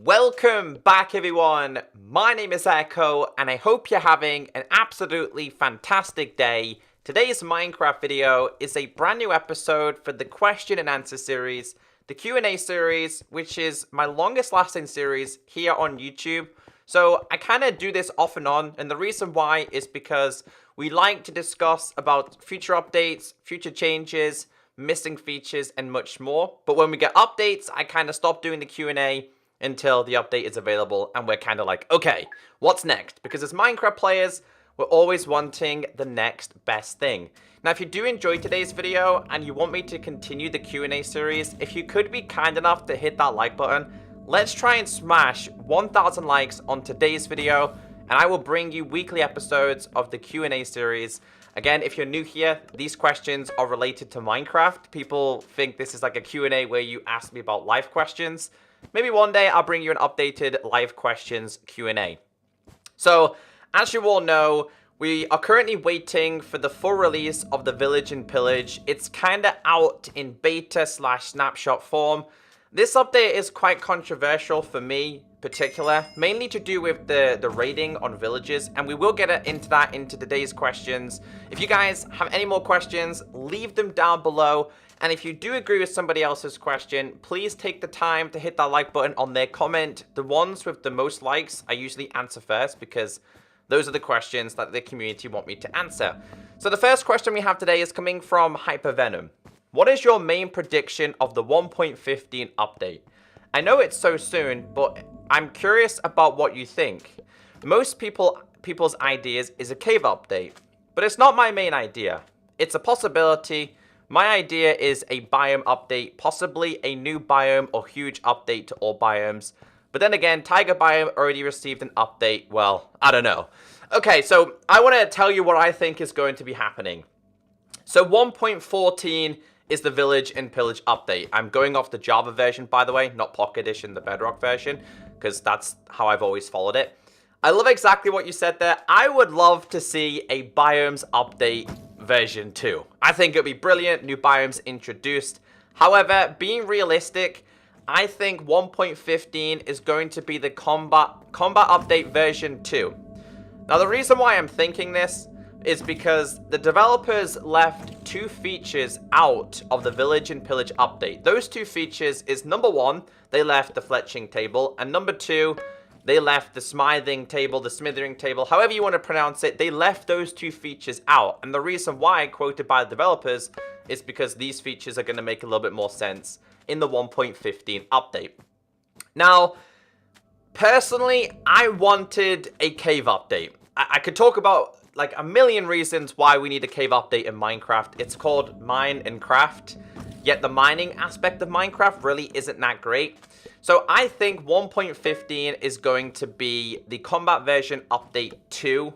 Welcome back everyone, my name is Echo and I hope you're having an absolutely fantastic day. Today's Minecraft video is a brand new episode for the question and answer series, the Q&A series, which is my longest lasting series here on YouTube. So I kind of do this off and on, and the reason why is because we like to discuss about future updates, future changes, missing features and much more. But when we get updates, I kind of stop doing the Q&A until the update is available and we're kind of like, okay, what's next? Because as Minecraft players, we're always wanting the next best thing. Now, if you do enjoy today's video and you want me to continue the Q&A series, if you could be kind enough to hit that like button, let's try and smash 1,000 likes on today's video and I will bring you weekly episodes of the Q&A series. Again, if you're new here, these questions are related to Minecraft. People think this is like a Q&A where you ask me about live questions. Maybe one day I'll bring you an updated live questions Q&A. So, as you all know, we are currently waiting for the full release of the Village and Pillage. It's kind of out in beta/snapshot form. This update is quite controversial for me, particular, mainly to do with the raiding on villages, and we will get into that into today's questions. If you guys have any more questions, leave them down below. And if you do agree with somebody else's question, please take the time to hit that like button on their comment. The ones with the most likes, I usually answer first because those are the questions that the community want me to answer. So the first question we have today is coming from Hypervenom. What is your main prediction of the 1.15 update? I know it's so soon, but I'm curious about what you think. Most people's ideas is a cave update, but it's not my main idea. It's a possibility. My idea is a biome update, possibly a new biome or huge update to all biomes. But then again, Tiger biome already received an update. Well, I don't know. Okay, so I want to tell you what I think is going to be happening. So 1.14 is the Village and Pillage update. I'm going off the Java version, by the way, not Pocket Edition, the Bedrock version, because that's how I've always followed it. I love exactly what you said there. I would love to see a biomes update version 2. I think it would be brilliant, new biomes introduced. However, being realistic, I think 1.15 is going to be the combat update version 2. Now, the reason why I'm thinking this is because the developers left two features out of the Village and Pillage update. Those two features is, number one, they left the fletching table, and number two, they left the smithing table, however you want to pronounce it. They left those two features out. And the reason why, quoted by the developers, is because these features are going to make a little bit more sense in the 1.15 update. Now, personally, I wanted a cave update. I could talk about like a million reasons why we need a cave update in Minecraft. It's called Mine and Craft, yet the mining aspect of Minecraft really isn't that great. So I think 1.15 is going to be the combat version update 2.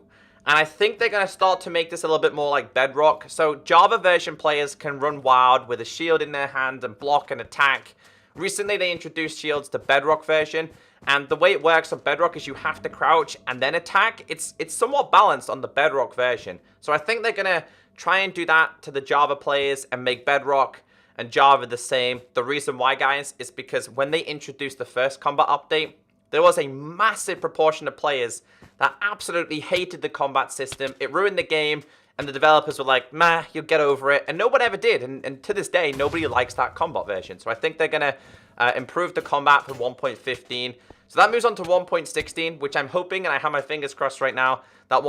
And I think they're going to start to make this a little bit more like Bedrock. So Java version players can run wild with a shield in their hand and block and attack. Recently they introduced shields to Bedrock version. And the way it works on Bedrock is you have to crouch and then attack. It's somewhat balanced on the Bedrock version. So I think they're going to try and do that to the Java players and make Bedrock and Java the same. The reason why, guys, is because when they introduced the first combat update, there was a massive proportion of players that absolutely hated the combat system. It ruined the game, and the developers were like, meh, you'll get over it. And nobody ever did, and to this day, nobody likes that combat version. So I think they're going to improve the combat for 1.15. So that moves on to 1.16, which I'm hoping, and I have my fingers crossed right now, that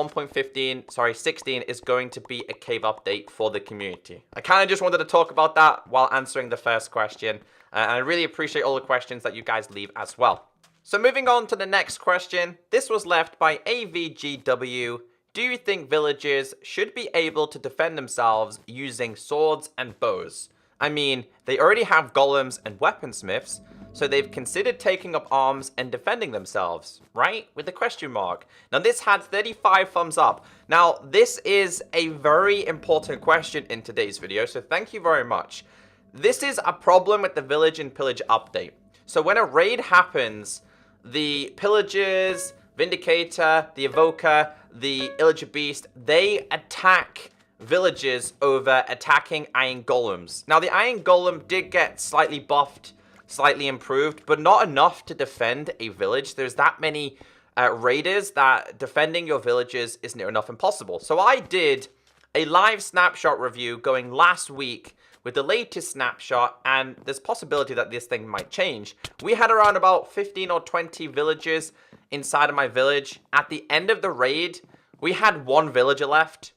16 is going to be a cave update for the community. I kind of just wanted to talk about that while answering the first question. And I really appreciate all the questions that you guys leave as well. So moving on to the next question. This was left by AVGW. Do you think villagers should be able to defend themselves using swords and bows? I mean, they already have golems and weaponsmiths, so they've considered taking up arms and defending themselves, right? With a question mark. Now, this had 35 thumbs up. Now, this is a very important question in today's video, so thank you very much. This is a problem with the Village and Pillage update. So when a raid happens, the Pillagers, Vindicator, the Evoker, the Illager Beast, they attack villagers over attacking Iron Golems. Now, the Iron Golem did get slightly buffed slightly improved, but not enough to defend a village. There's that many raiders that defending your villages is near enough impossible. So I did a live snapshot review going last week with the latest snapshot, and there's possibility that this thing might change. We had around about 15 or 20 villagers inside of my village. At the end of the raid, we had one villager left.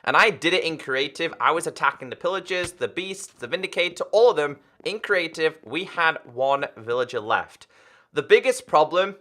And I did it in creative. I was attacking the pillagers, the beasts, the vindicator, all of them. In creative, we had one villager left. The biggest problem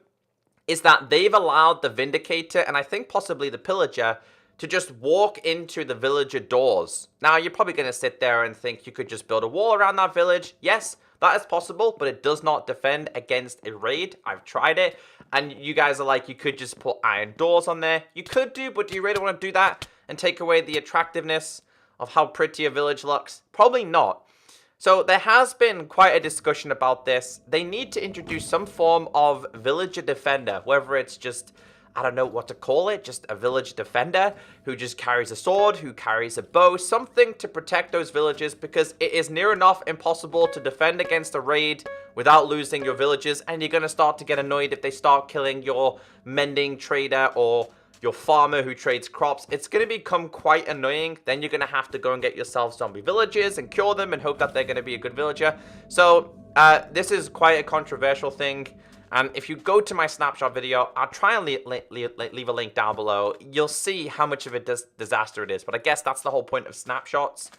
is that they've allowed the vindicator, and I think possibly the pillager, to just walk into the villager doors. Now, you're probably going to sit there and think you could just build a wall around that village. Yes, that is possible, but it does not defend against a raid. I've tried it, and you guys are like, you could just put iron doors on there. You could do, but do you really want to do that and take away the attractiveness of how pretty a village looks? Probably not. So there has been quite a discussion about this. They need to introduce some form of villager defender, whether it's just, I don't know what to call it, just a village defender who just carries a sword, who carries a bow, something to protect those villages, because it is near enough impossible to defend against a raid without losing your villages, and you're going to start to get annoyed if they start killing your mending trader or your farmer who trades crops. It's going to become quite annoying. Then you're going to have to go and get yourself zombie villagers and cure them and hope that they're going to be a good villager. So this is quite a controversial thing. And if you go to my snapshot video, I'll try and leave a link down below. You'll see how much of a disaster it is. But I guess that's the whole point of snapshots.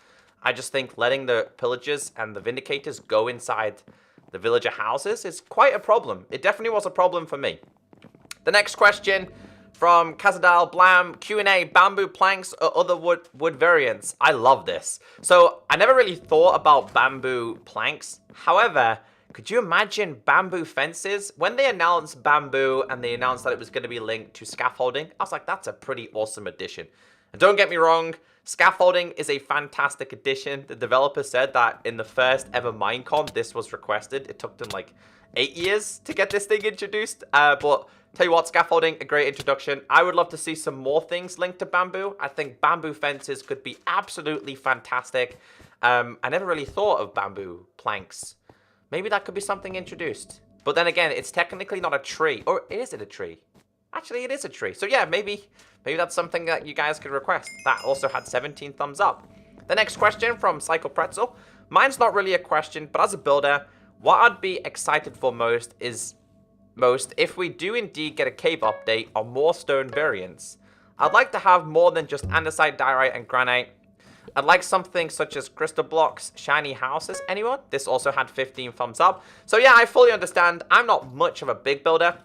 I just think letting the pillagers and the vindicators go inside the villager houses is quite a problem. It definitely was a problem for me. The next question from Kazadal Blam, Q&A, bamboo planks or other wood variants. I love this. So I never really thought about bamboo planks. However, could you imagine bamboo fences? When they announced bamboo and they announced that it was going to be linked to scaffolding, I was like, that's a pretty awesome addition. And don't get me wrong, scaffolding is a fantastic addition. The developer said that in the first ever Minecon, this was requested. It took them like 8 years to get this thing introduced. But tell you what, scaffolding, a great introduction. I would love to see some more things linked to bamboo. I think bamboo fences could be absolutely fantastic. I never really thought of bamboo planks. Maybe that could be something introduced. But then again, it's technically not a tree. Or is it a tree? Actually, it is a tree. So yeah, maybe that's something that you guys could request. That also had 17 thumbs up. The next question from Psycho Pretzel. Mine's not really a question, but as a builder, what I'd be excited for most if we do indeed get a cave update or more stone variants. I'd like to have more than just andesite, diorite, and granite. I'd like something such as crystal blocks, shiny houses. Anyone? This also had 15 thumbs up. So yeah, I fully understand. I'm not much of a big builder.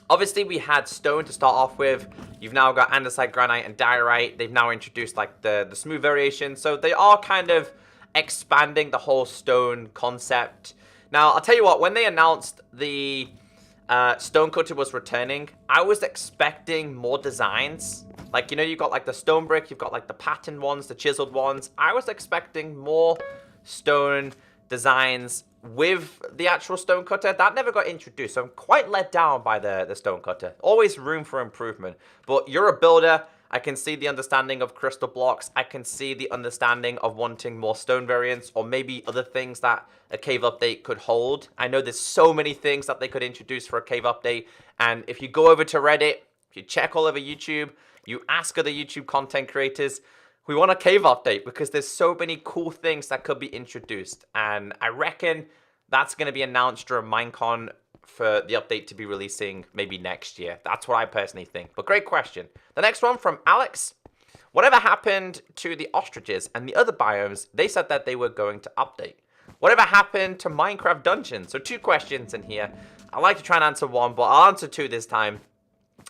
Obviously, we had stone to start off with. You've now got andesite, granite, and diorite. They've now introduced like the smooth variation. So they are kind of expanding the whole stone concept. Now, I'll tell you what, when they announced the Stonecutter was returning, I was expecting more designs. Like, you know, you've got like the stone brick, you've got like the patterned ones, the chiseled ones. I was expecting more stone designs with the actual Stonecutter. That never got introduced, so I'm quite let down by the Stonecutter. Always room for improvement. But you're a builder. I can see the understanding of crystal blocks. I can see the understanding of wanting more stone variants or maybe other things that a cave update could hold. I know there's so many things that they could introduce for a cave update. And if you go over to Reddit, if you check all over YouTube, you ask other YouTube content creators, we want a cave update because there's so many cool things that could be introduced. And I reckon that's going to be announced during Minecon for the update to be releasing maybe next year. That's what I personally think. But great question. The next one from Alex. Whatever happened to the ostriches and the other biomes? They said that they were going to update. Whatever happened to Minecraft dungeons? So 2 questions in here. I like to try and answer one, but I'll answer 2 this time.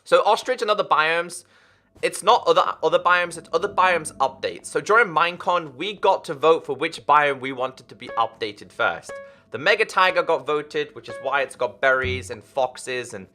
So ostrich and other biomes, it's not other biomes, it's other biomes updates. So during Minecon, we got to vote for which biome we wanted to be updated first. The Mega Tiger got voted, which is why it's got berries and foxes and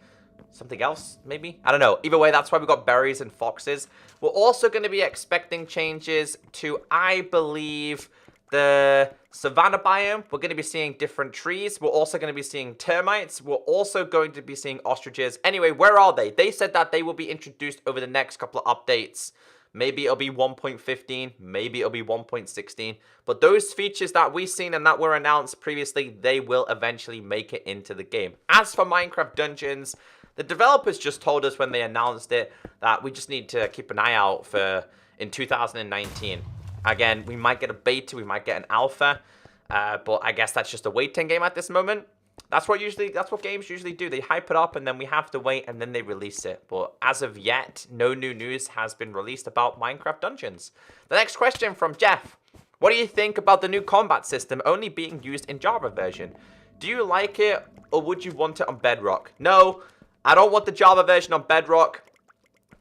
something else, maybe? I don't know. Either way, that's why we got berries and foxes. We're also going to be expecting changes to, I believe, the Savannah biome. We're going to be seeing different trees. We're also going to be seeing termites. We're also going to be seeing ostriches. Anyway, where are they? They said that they will be introduced over the next couple of updates. Maybe it'll be 1.15, maybe it'll be 1.16. But those features that we've seen and that were announced previously, they will eventually make it into the game. As for Minecraft Dungeons, the developers just told us when they announced it that we just need to keep an eye out for in 2019. Again, we might get a beta, we might get an alpha, but I guess that's just a waiting game at this moment. That's what games usually do. They hype it up and then we have to wait and then they release it. But as of yet, no new news has been released about Minecraft Dungeons. The next question from Jeff. What do you think about the new combat system only being used in Java version? Do you like it or would you want it on Bedrock? No, I don't want the Java version on Bedrock,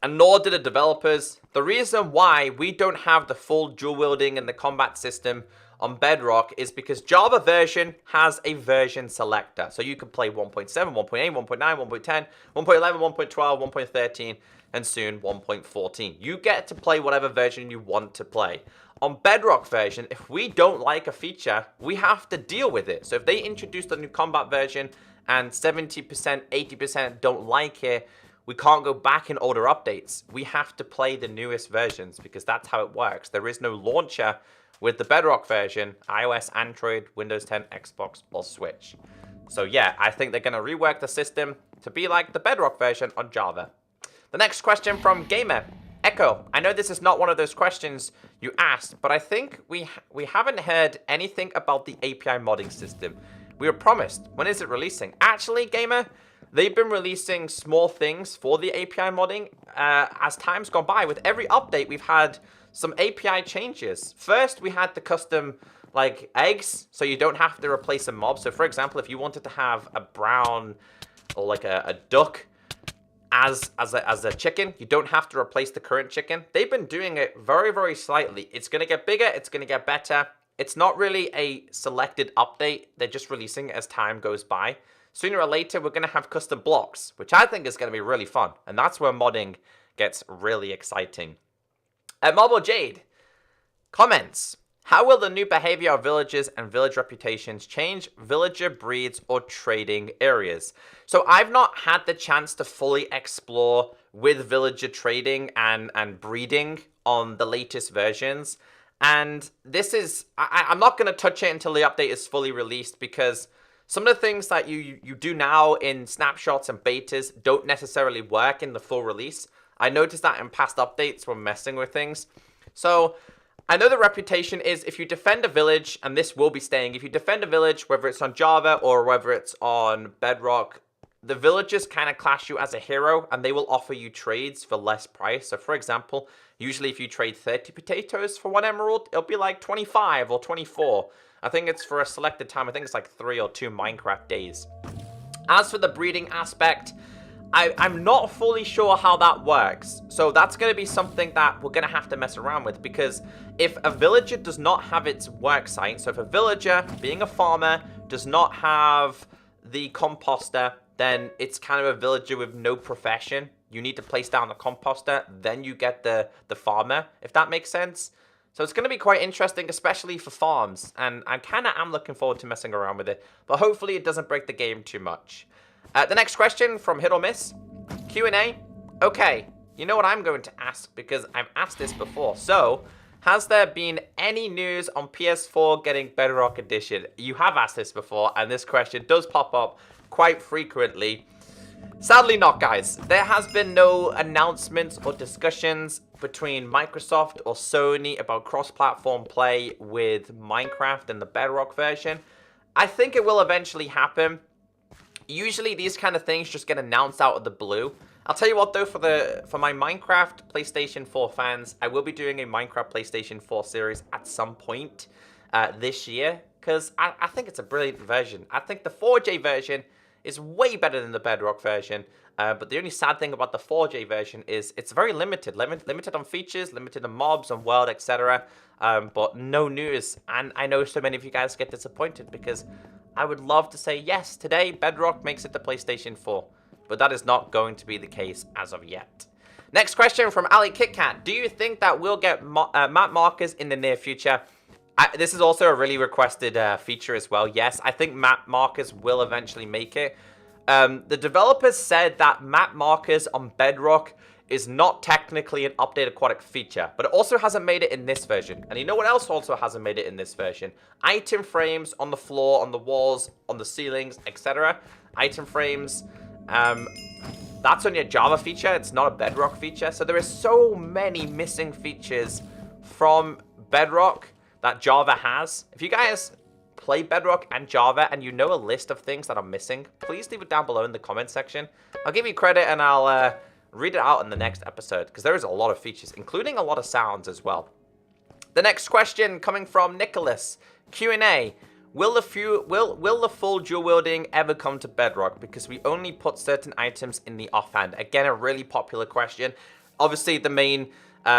and nor do the developers. The reason why we don't have the full dual wielding and the combat system on Bedrock is because Java version has a version selector. So you can play 1.7, 1.8, 1.9, 1.10, 1.11, 1.12, 1.13, and soon 1.14. You get to play whatever version you want to play. On Bedrock version, if we don't like a feature, we have to deal with it. So if they introduce the new combat version and 70%, 80% don't like it, we can't go back in older updates. We have to play the newest versions because that's how it works. There is no launcher with the Bedrock version, iOS, Android, Windows 10, Xbox, or Switch. So yeah, I think they're going to rework the system to be like the Bedrock version on Java. The next question from Gamer. Echo, I know this is not one of those questions you asked, but I think we haven't heard anything about the API modding system. We were promised. When is it releasing? Actually, Gamer, they've been releasing small things for the API modding as time's gone by. With every update, we've had some API changes. First, we had the custom like eggs, so you don't have to replace a mob. So for example, if you wanted to have a brown or like a duck as a chicken, you don't have to replace the current chicken. They've been doing it very, very slightly. It's going to get bigger. It's going to get better. It's not really a selected update. They're just releasing it as time goes by. Sooner or later, we're going to have custom blocks, which I think is going to be really fun. And that's where modding gets really exciting. Marble Jade comments. How will the new behavior of villages and village reputations change villager breeds or trading areas? So I've not had the chance to fully explore with villager trading and breeding on the latest versions. And this is, I'm not going to touch it until the update is fully released because some of the things that you do now in snapshots and betas don't necessarily work in the full release. I noticed that in past updates when messing with things. So I know the reputation is if you defend a village, and this will be staying, if you defend a village, whether it's on Java or whether it's on Bedrock, the villagers kind of class you as a hero and they will offer you trades for less price. So for example, usually if you trade 30 potatoes for 1 emerald, it'll be like 25 or 24. I think it's for a selected time. I think it's like 3 or 2 Minecraft days. As for the breeding aspect, I'm not fully sure how that works. So that's going to be something that we're going to have to mess around with, because if a villager does not have its work site, so if a villager, being a farmer, does not have the composter, then it's kind of a villager with no profession. You need to place down the composter, then you get the farmer, if that makes sense. So it's going to be quite interesting, especially for farms, and I kind of am looking forward to messing around with it, but hopefully it doesn't break the game too much. The next question from Hit or Miss, Q&A. Okay, you know what I'm going to ask, because I've asked this before. So, has there been any news on PS4 getting Bedrock Edition? You have asked this before, and this question does pop up quite frequently. Sadly not, guys. There has been no announcements or discussions between Microsoft or Sony about cross-platform play with Minecraft and the Bedrock version. I think it will eventually happen. Usually these kind of things just get announced out of the blue. I'll tell you what though, for my Minecraft PlayStation 4 fans, I will be doing a Minecraft PlayStation 4 series at some point this year, because I think it's a brilliant version. I think the 4J version is way better than the Bedrock version, but the only sad thing about the 4J version is it's very limited on features, limited on mobs, on world, etc. But no news, and I know so many of you guys get disappointed because I would love to say, yes, today Bedrock makes it to PlayStation 4, but that is not going to be the case as of yet. Next question from Ali KitKat. Do you think that we'll get map markers in the near future? This is also a really requested feature as well. Yes, I think map markers will eventually make it. The developers said that map markers on Bedrock is not technically an update aquatic feature, but it also hasn't made it in this version. And you know what else also hasn't made it in this version? Item frames on the floor, on the walls, on the ceilings, etc. Item frames, that's only a Java feature. It's not a Bedrock feature. So there is so many missing features from Bedrock that Java has. If you guys play Bedrock and Java and you know a list of things that are missing, please leave it down below in the comment section. I'll give you credit and I'll read it out in the next episode, because there is a lot of features, including a lot of sounds as well. The next question coming from Nicholas, Q&A. Will the full dual wielding ever come to Bedrock? Because we only put certain items in the offhand. Again, a really popular question. Obviously, the main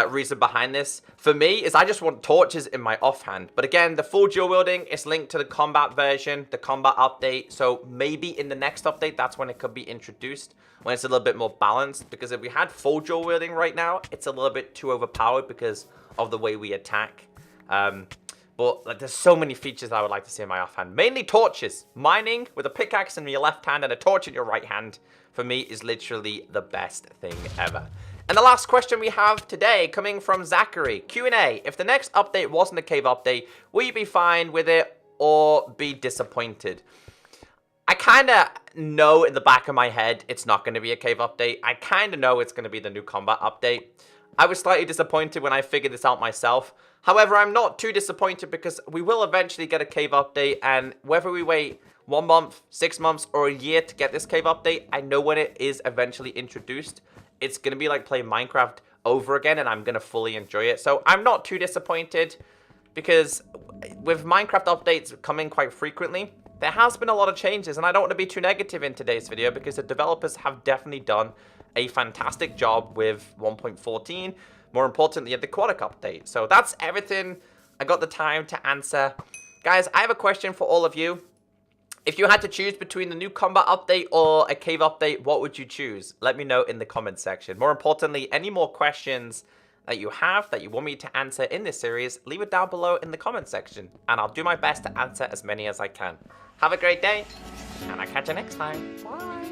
reason behind this for me is I just want torches in my offhand. But again, the full dual wielding is linked to the combat version, the combat update. So maybe in the next update, that's when it could be introduced, when it's a little bit more balanced. Because if we had full dual wielding right now, it's a little bit too overpowered because of the way we attack. But like, there's so many features that I would like to see in my offhand. Mainly torches. Mining with a pickaxe in your left hand and a torch in your right hand, for me, is literally the best thing ever. And the last question we have today, coming from Zachary, Q&A. If the next update wasn't a cave update, will you be fine with it or be disappointed? I kind of know in the back of my head it's not going to be a cave update. I kind of know it's going to be the new combat update. I was slightly disappointed when I figured this out myself. However, I'm not too disappointed because we will eventually get a cave update, and whether we wait 1 month, 6 months, or a year to get this cave update, I know when it is eventually introduced, it's going to be like playing Minecraft over again, and I'm going to fully enjoy it. So I'm not too disappointed, because with Minecraft updates coming quite frequently, there has been a lot of changes, and I don't want to be too negative in today's video because the developers have definitely done a fantastic job with 1.14, more importantly, the aquatic update. So that's everything I got the time to answer. Guys, I have a question for all of you. If you had to choose between the new combat update or a cave update, what would you choose? Let me know in the comment section. More importantly, any more questions that you have that you want me to answer in this series, leave it down below in the comment section, and I'll do my best to answer as many as I can. Have a great day, and I'll catch you next time. Bye.